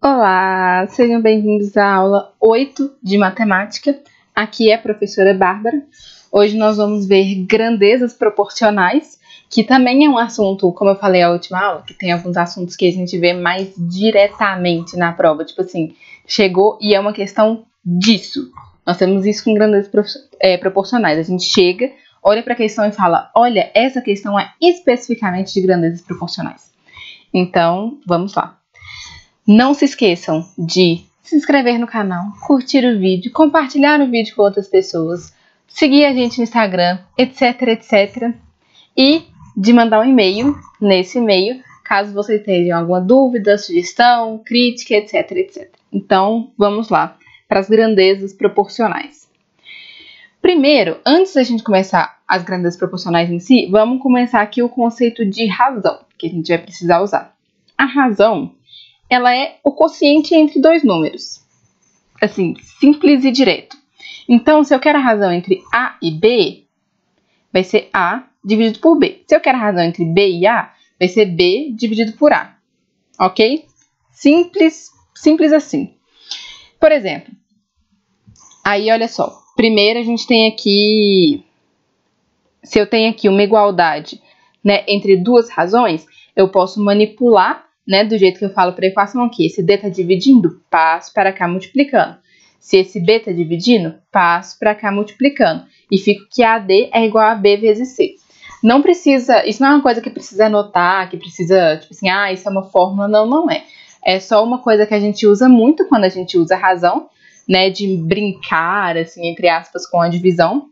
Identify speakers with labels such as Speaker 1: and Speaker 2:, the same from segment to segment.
Speaker 1: Olá, sejam bem-vindos à aula 8 de matemática. Aqui é a professora Bárbara. Hoje nós vamos ver grandezas proporcionais, que também é um assunto, como eu falei na última aula, que tem alguns assuntos que a gente vê mais diretamente na prova. Tipo assim, chegou e é uma questão disso. Nós temos isso com grandezas proporcionais. A gente chega, olha para a questão e fala, olha, essa questão é especificamente de grandezas proporcionais. Então, vamos lá. Não se esqueçam de se inscrever no canal, curtir o vídeo, compartilhar o vídeo com outras pessoas, seguir a gente no Instagram, etc, etc. E de mandar um e-mail, nesse e-mail, caso vocês tenham alguma dúvida, sugestão, crítica, etc, etc. Então, vamos lá para as grandezas proporcionais. Primeiro, antes da gente começar as grandezas proporcionais em si, vamos começar aqui o conceito de razão, que a gente vai precisar usar. A razão, ela é o quociente entre dois números. Assim, simples e direto. Então, se eu quero a razão entre A e B, vai ser A dividido por B. Se eu quero a razão entre B e A, vai ser B dividido por A. Ok? Simples assim. Por exemplo, aí olha só. Primeiro a gente tem aqui, se eu tenho aqui uma igualdade, né, entre duas razões, eu posso manipular, né, do jeito que eu falo para a equação aqui. Esse D está dividindo, passo para cá multiplicando. Se esse B está dividindo, passo para cá multiplicando. E fico que AD é igual a B vezes C. Não precisa, isso não é uma coisa que precisa anotar, que precisa, tipo assim, isso é uma fórmula. Não, não é. É só uma coisa que a gente usa muito quando a gente usa a razão, né, de brincar, assim, entre aspas, com a divisão.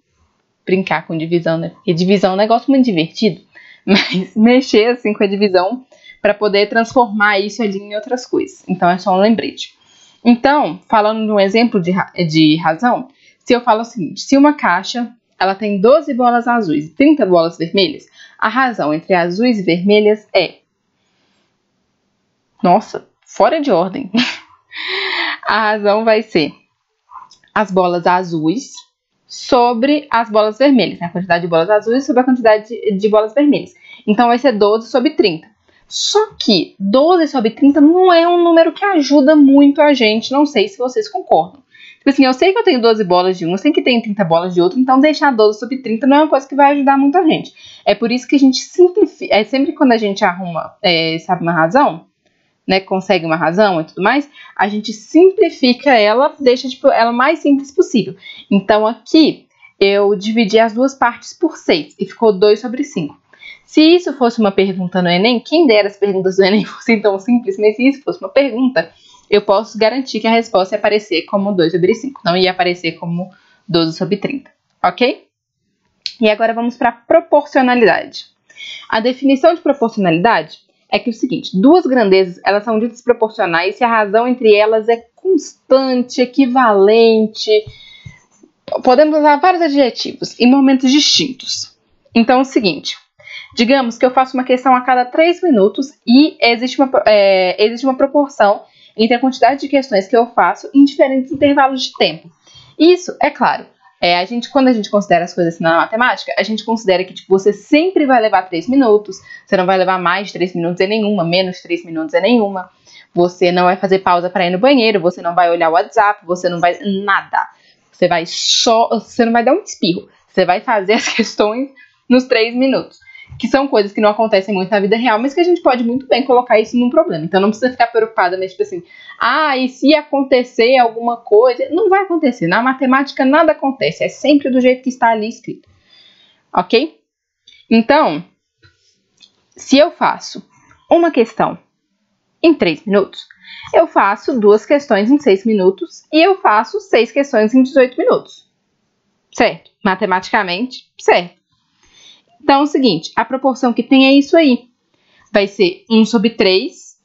Speaker 1: Brincar com divisão, né? Porque divisão é um negócio muito divertido. Mas mexer, assim, com a divisão para poder transformar isso ali em outras coisas. Então, é só um lembrete. Então, falando de um exemplo de razão, se eu falo o seguinte, se uma caixa ela tem 12 bolas azuis e 30 bolas vermelhas, a razão entre azuis e vermelhas é... Nossa, fora de ordem. A razão vai ser as bolas azuis sobre as bolas vermelhas, né? A quantidade de bolas azuis sobre a quantidade de bolas vermelhas. Então, vai ser 12 sobre 30. Só que 12 sobre 30 não é um número que ajuda muito a gente. Não sei se vocês concordam. Tipo assim, eu sei que eu tenho 12 bolas de um, eu sei que tem 30 bolas de outro, então deixar 12 sobre 30 não é uma coisa que vai ajudar muito a gente. É por isso que a gente simplifica. É sempre quando a gente arruma, sabe, uma razão, né, consegue uma razão e tudo mais, a gente simplifica ela, deixa tipo, ela mais simples possível. Então aqui eu dividi as duas partes por 6 e ficou 2 sobre 5. Se isso fosse uma pergunta no Enem, quem dera as perguntas do Enem fossem tão simples, mas se isso fosse uma pergunta, eu posso garantir que a resposta ia aparecer como 2 sobre 5, não ia aparecer como 12 sobre 30, ok? E agora vamos para a proporcionalidade. A definição de proporcionalidade é que é o seguinte, duas grandezas, elas são ditas proporcionais se a razão entre elas é constante, equivalente. Podemos usar vários adjetivos em momentos distintos. Então é o seguinte, digamos que eu faço uma questão a cada 3 minutos e existe uma proporção entre a quantidade de questões que eu faço em diferentes intervalos de tempo. Isso, é claro, quando a gente considera as coisas assim na matemática, a gente considera que tipo, você sempre vai levar 3 minutos, você não vai levar mais de 3 minutos em nenhuma, menos de 3 minutos em nenhuma, você não vai fazer pausa para ir no banheiro, você não vai olhar o WhatsApp, você não vai nada. Você não vai dar um espirro, você vai fazer as questões nos 3 minutos. Que são coisas que não acontecem muito na vida real, mas que a gente pode muito bem colocar isso num problema. Então, não precisa ficar preocupada, mas tipo assim, e se acontecer alguma coisa? Não vai acontecer. Na matemática, nada acontece. É sempre do jeito que está ali escrito. Ok? Então, se eu faço uma questão em 3 minutos, eu faço 2 questões em 6 minutos e eu faço 6 questões em 18 minutos. Certo? Matematicamente, certo. Então, é o seguinte, a proporção que tem é isso aí. Vai ser 1 sobre 3,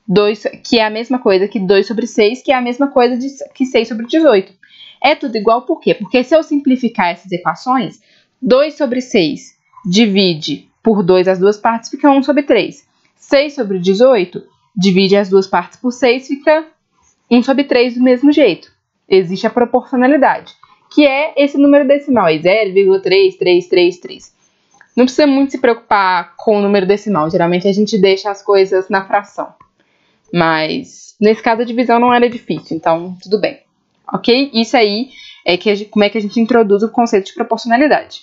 Speaker 1: 2, que é a mesma coisa que 2 sobre 6, que é a mesma coisa que 6 sobre 18. É tudo igual por quê? Porque se eu simplificar essas equações, 2 sobre 6 divide por 2 as duas partes, fica 1 sobre 3. 6 sobre 18 divide as duas partes por 6, fica 1 sobre 3 do mesmo jeito. Existe a proporcionalidade, que é esse número decimal aí, 0,3333. Não precisa muito se preocupar com o número decimal. Geralmente a gente deixa as coisas na fração. Mas nesse caso a divisão não era difícil, então tudo bem. Ok? Isso aí é como é que a gente introduz o conceito de proporcionalidade.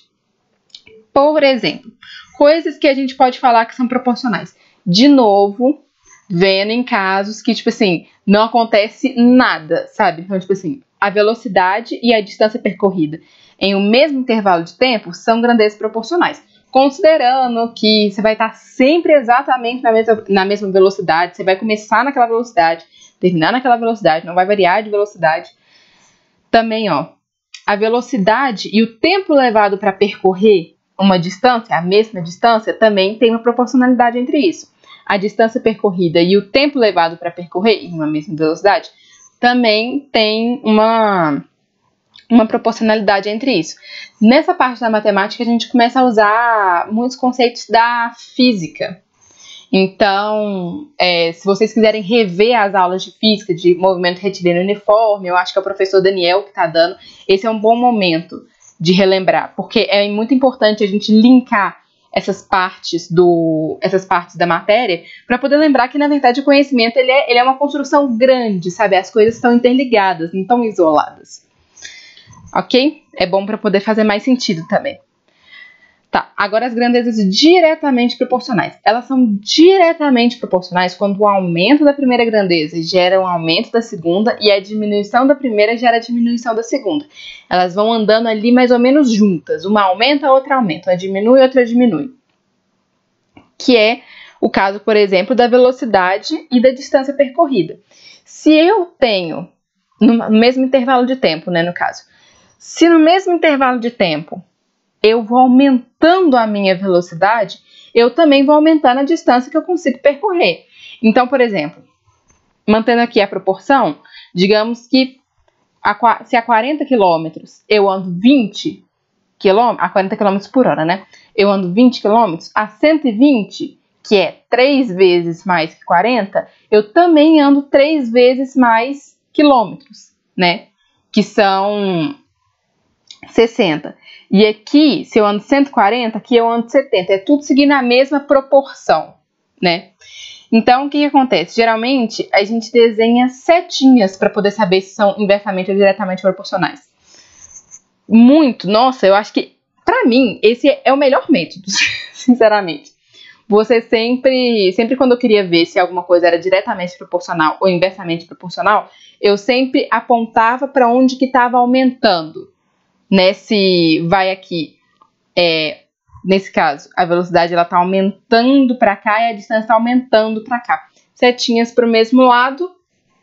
Speaker 1: Por exemplo, coisas que a gente pode falar que são proporcionais. De novo, vendo em casos que, tipo assim, não acontece nada, sabe? Então, tipo assim, a velocidade e a distância percorrida em um mesmo intervalo de tempo são grandezas proporcionais. Considerando que você vai estar sempre exatamente na mesma velocidade, você vai começar naquela velocidade, terminar naquela velocidade, não vai variar de velocidade. Também, ó, a velocidade e o tempo levado para percorrer uma distância, a mesma distância, também tem uma proporcionalidade entre isso. A distância percorrida e o tempo levado para percorrer em uma mesma velocidade também tem uma proporcionalidade entre isso. Nessa parte da matemática, a gente começa a usar muitos conceitos da física. Então, se vocês quiserem rever as aulas de física, de movimento retilíneo uniforme, eu acho que é o professor Daniel que está dando, esse é um bom momento de relembrar, porque é muito importante a gente linkar essas partes da matéria para poder lembrar que, na verdade, o conhecimento ele é uma construção grande, sabe? As coisas estão interligadas, não estão isoladas. Ok? É bom para poder fazer mais sentido também. Tá, agora as grandezas diretamente proporcionais. Elas são diretamente proporcionais quando o aumento da primeira grandeza gera um aumento da segunda e a diminuição da primeira gera a diminuição da segunda. Elas vão andando ali mais ou menos juntas. Uma aumenta, a outra aumenta. Uma diminui, a outra diminui. Que é o caso, por exemplo, da velocidade e da distância percorrida. Se eu tenho, no mesmo intervalo de tempo, né, no caso, se no mesmo intervalo de tempo eu vou aumentando a minha velocidade, eu também vou aumentando a distância que eu consigo percorrer. Então, por exemplo, mantendo aqui a proporção, digamos que se a 40 km eu ando 20 km, a 40 km por hora, né? Eu ando 20 km, a 120, que é 3 vezes mais que 40, eu também ando 3 vezes mais quilômetros, né? Que são 60. E aqui, se eu ando 140, aqui eu ando 70. É tudo seguindo a mesma proporção, né? Então, o que acontece? Geralmente, a gente desenha setinhas para poder saber se são inversamente ou diretamente proporcionais. Nossa, eu acho que, para mim, esse é o melhor método, sinceramente. Você sempre quando eu queria ver se alguma coisa era diretamente proporcional ou inversamente proporcional, eu sempre apontava para onde que estava aumentando. Se vai aqui, nesse caso, a velocidade está aumentando para cá e a distância está aumentando para cá. Setinhas para o mesmo lado,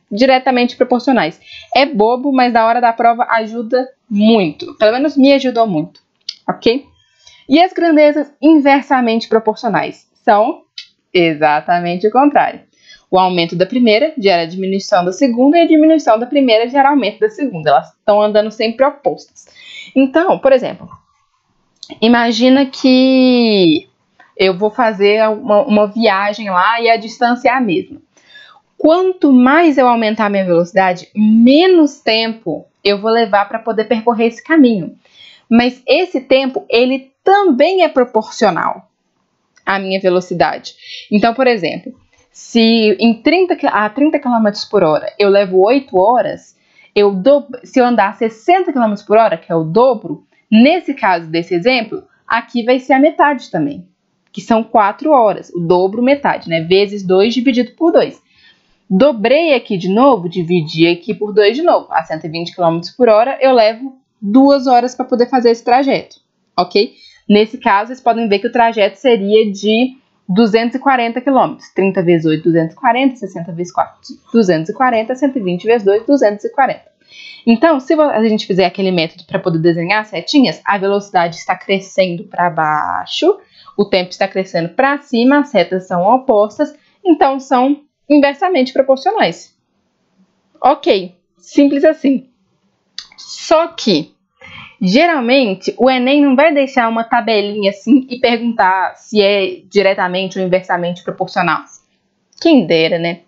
Speaker 1: diretamente proporcionais. É bobo, mas na hora da prova ajuda muito. Pelo menos me ajudou muito, ok? E as grandezas inversamente proporcionais são exatamente o contrário. O aumento da primeira gera a diminuição da segunda e a diminuição da primeira gera aumento da segunda. Elas estão andando sempre opostas. Então, por exemplo, imagina que eu vou fazer uma viagem lá e a distância é a mesma. Quanto mais eu aumentar a minha velocidade, menos tempo eu vou levar para poder percorrer esse caminho. Mas esse tempo, ele também é proporcional à minha velocidade. Então, por exemplo, se a 30 km por hora eu levo 8 horas, se eu andar 60 km por hora, que é o dobro, nesse caso desse exemplo, aqui vai ser a metade também, que são 4 horas, o dobro, metade, né? Vezes 2 dividido por 2. Dobrei aqui de novo, dividi aqui por 2 de novo. A 120 km por hora eu levo 2 horas para poder fazer esse trajeto, ok? Nesse caso, vocês podem ver que o trajeto seria de 240 km. 30 vezes 8, 240. 60 vezes 4, 240. 120 vezes 2, 240. Então, se a gente fizer aquele método para poder desenhar setinhas, a velocidade está crescendo para baixo, o tempo está crescendo para cima, as setas são opostas, então são inversamente proporcionais. Ok, simples assim. Só que, geralmente, o Enem não vai deixar uma tabelinha assim e perguntar se é diretamente ou inversamente proporcional. Quem dera, né?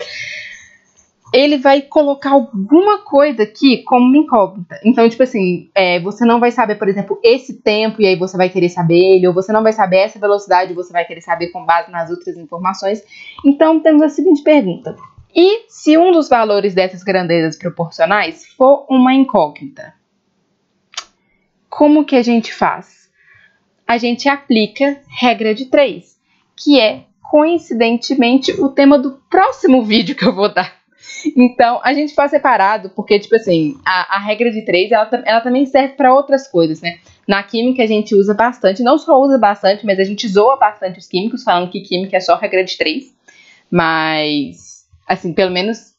Speaker 1: Ele vai colocar alguma coisa aqui como uma incógnita. Então, tipo assim, você não vai saber, por exemplo, esse tempo e aí você vai querer saber ele, ou você não vai saber essa velocidade e você vai querer saber com base nas outras informações. Então, temos a seguinte pergunta. E se um dos valores dessas grandezas proporcionais for uma incógnita, como que a gente faz? A gente aplica regra de 3, que é, coincidentemente, o tema do próximo vídeo que eu vou dar. Então, a gente faz separado, porque, tipo assim, a regra de 3, ela também serve para outras coisas, né? Na química a gente usa bastante, não só usa bastante, mas a gente zoa bastante os químicos, falando que química é só regra de 3. Mas, assim, pelo menos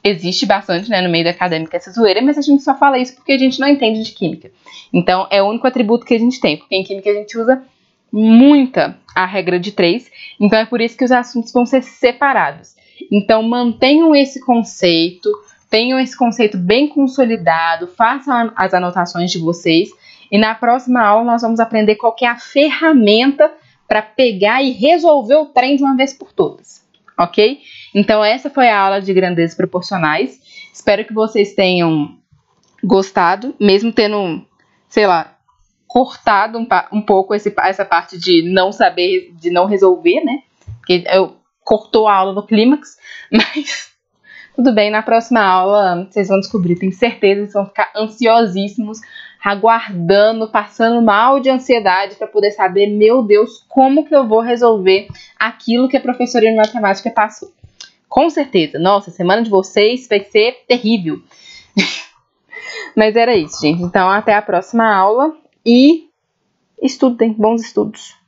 Speaker 1: existe bastante, né, no meio da acadêmica essa zoeira, mas a gente só fala isso porque a gente não entende de química. Então, é o único atributo que a gente tem, porque em química a gente usa muita a regra de 3, então é por isso que os assuntos vão ser separados. Então, mantenham esse conceito, tenham esse conceito bem consolidado, façam as anotações de vocês, e na próxima aula nós vamos aprender qual que é a ferramenta para pegar e resolver o trem de uma vez por todas, ok? Então, essa foi a aula de grandezas proporcionais. Espero que vocês tenham gostado, mesmo tendo, sei lá, cortado um pouco essa parte de não saber, de não resolver, né? Porque cortou a aula do clímax, mas tudo bem, na próxima aula vocês vão descobrir, tenho certeza, vocês vão ficar ansiosíssimos, aguardando, passando mal de ansiedade para poder saber, meu Deus, como que eu vou resolver aquilo que a professora de matemática passou. Com certeza, nossa, a semana de vocês vai ser terrível. Mas era isso, gente. Então, até a próxima aula e estudem, bons estudos.